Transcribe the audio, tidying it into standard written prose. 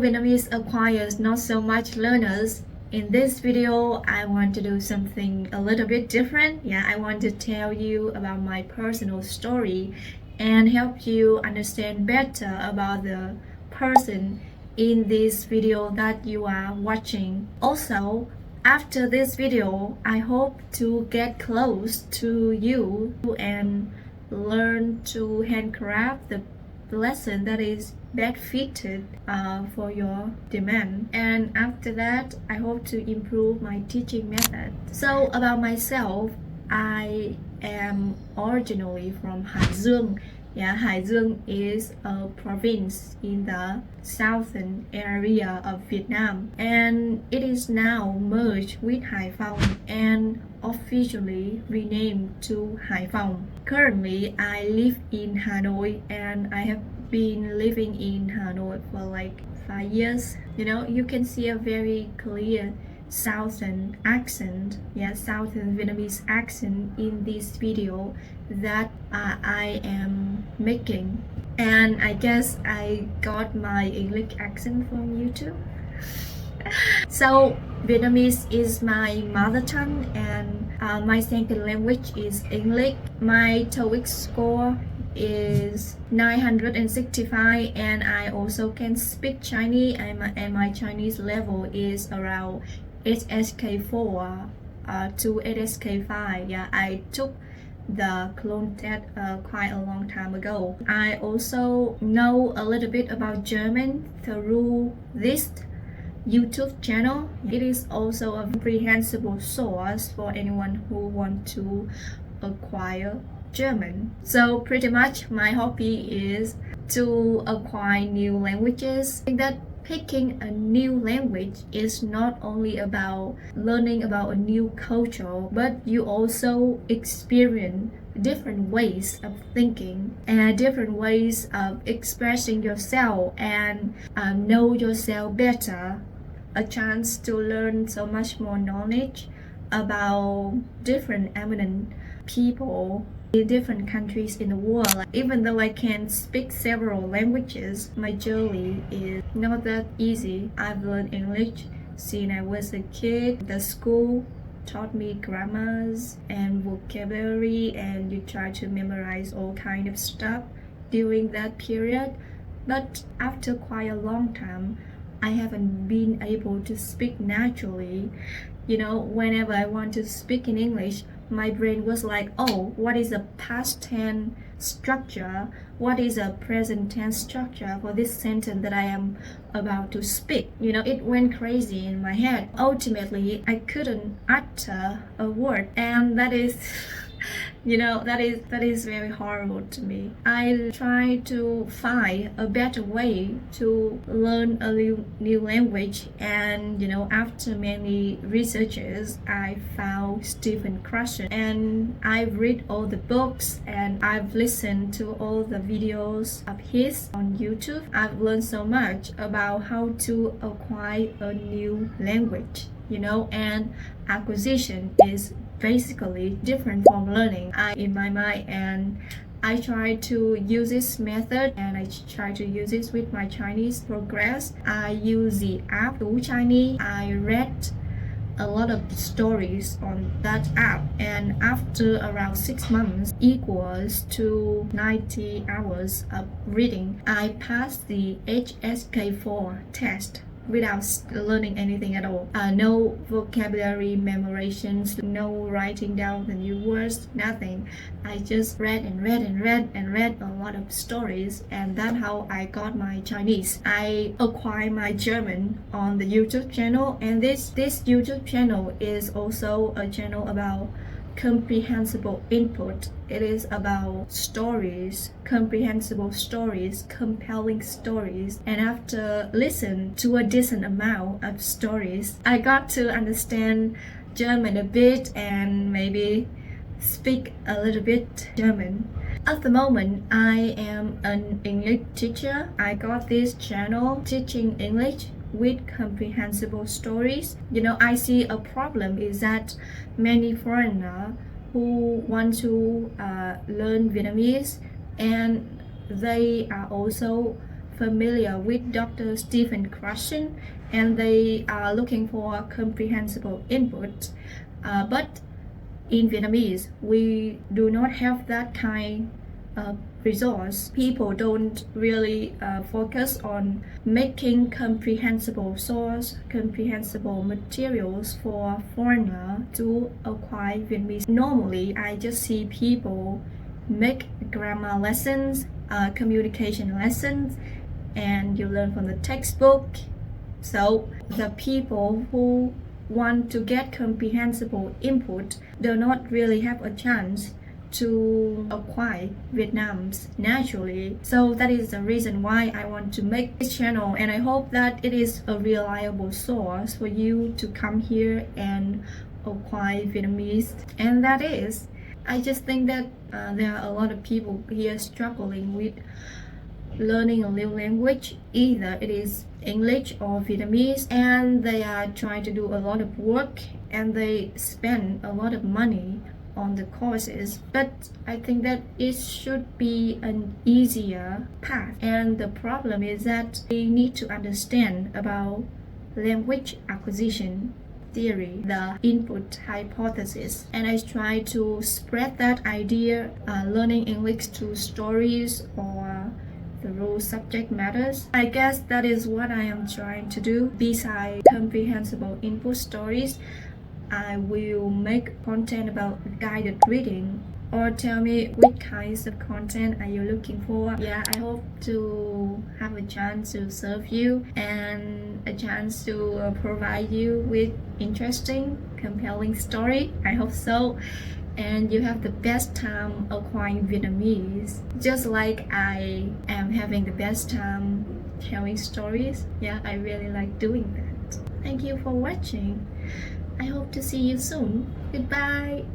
Vietnamese acquires not so much learners, in this video I want to do something a little bit different. I want to tell you about my personal story and help you understand better about the person in this video that you are watching. Also, after this video, I hope to get close to you and learn to handcraft the lesson that is best fitted for your demand. And after that, I hope to improve my teaching method. So about myself, I am originally from Hải Dương. Hải Dương is a province in the southern area of Vietnam, and it is now merged with Hải Phòng and officially renamed to Hải Phòng. Currently, I live in Hanoi, and I have been living in Hanoi for like 5 years. You can see a very clear southern accent, southern Vietnamese accent in this video that I am making. And I guess I got my English accent from YouTube. So Vietnamese is my mother tongue, and my second language is English. My TOEIC score is 965, and I also can speak Chinese, and my Chinese level is around HSK4 to HSK5. I took the clone test quite a long time ago. I also know a little bit about German through this YouTube channel. It is also a comprehensible source for anyone who wants to acquire German. So pretty much my hobby is to acquire new languages. I think that picking a new language is not only about learning about a new culture, but you also experience different ways of thinking and different ways of expressing yourself and know yourself better. A chance to learn so much more knowledge about different eminent people in different countries in the world. Even though I can speak several languages, my journey is not that easy. I've learned English since I was a kid. The school taught me grammars and vocabulary, and you try to memorize all kind of stuff during that period. But after quite a long time, I haven't been able to speak naturally. Whenever I want to speak in English, my brain was like, oh, what is a past tense structure? What is a present tense structure for this sentence that I am about to speak? It went crazy in my head. Ultimately, I couldn't utter a word, and that is that is very horrible to me. I try to find a better way to learn a new language, and after many researches, I found Stephen Krashen, and I've read all the books and I've listened to all the videos of his on YouTube. I've learned so much about how to acquire a new language, and acquisition is basically different from learning in my mind, and I try to use this method, and I try to use it with my Chinese progress. I use the app Tú Chinese. I read a lot of stories on that app, and after around 6 months equals to 90 hours of reading, I passed the HSK4 test without learning anything at all. No vocabulary memorizations, no writing down the new words, nothing. I just read and read a lot of stories, and that's how I got my Chinese. I acquired my German on the YouTube channel, and this YouTube channel is also a channel about comprehensible input. It is about stories, comprehensible stories, compelling stories. And after listening to a decent amount of stories, I got to understand German a bit and maybe speak a little bit German. At the moment, I am an English teacher. I got this channel teaching English with comprehensible stories. I see a problem is that many foreigners who want to learn Vietnamese, and they are also familiar with Dr. Stephen Krashen, and they are looking for comprehensible input. But in Vietnamese, we do not have that kind of resource. People don't really focus on making comprehensible source, comprehensible materials for foreigner to acquire Vietnamese. Normally, I just see people make grammar lessons, communication lessons, and you learn from the textbook. So the people who want to get comprehensible input do not really have a chance to acquire Vietnamese naturally. So that is the reason why I want to make this channel, and I hope that it is a reliable source for you to come here and acquire Vietnamese. And that is, I just think that there are a lot of people here struggling with learning a new language. Either it is English or Vietnamese, and they are trying to do a lot of work and they spend a lot of money on the courses. But I think that it should be an easier path, and the problem is that they need to understand about language acquisition theory, the input hypothesis, and I try to spread that idea, learning English through stories or the role subject matters. I guess that is what I am trying to do. Besides comprehensible input stories, I will make content about guided reading, or tell me which kinds of content are you looking for. Yeah, I hope to have a chance to serve you and a chance to provide you with interesting, compelling story. I hope so. And you have the best time acquiring Vietnamese, just like I am having the best time telling stories. Yeah, I really like doing that. Thank you for watching. I hope to see you soon. Goodbye.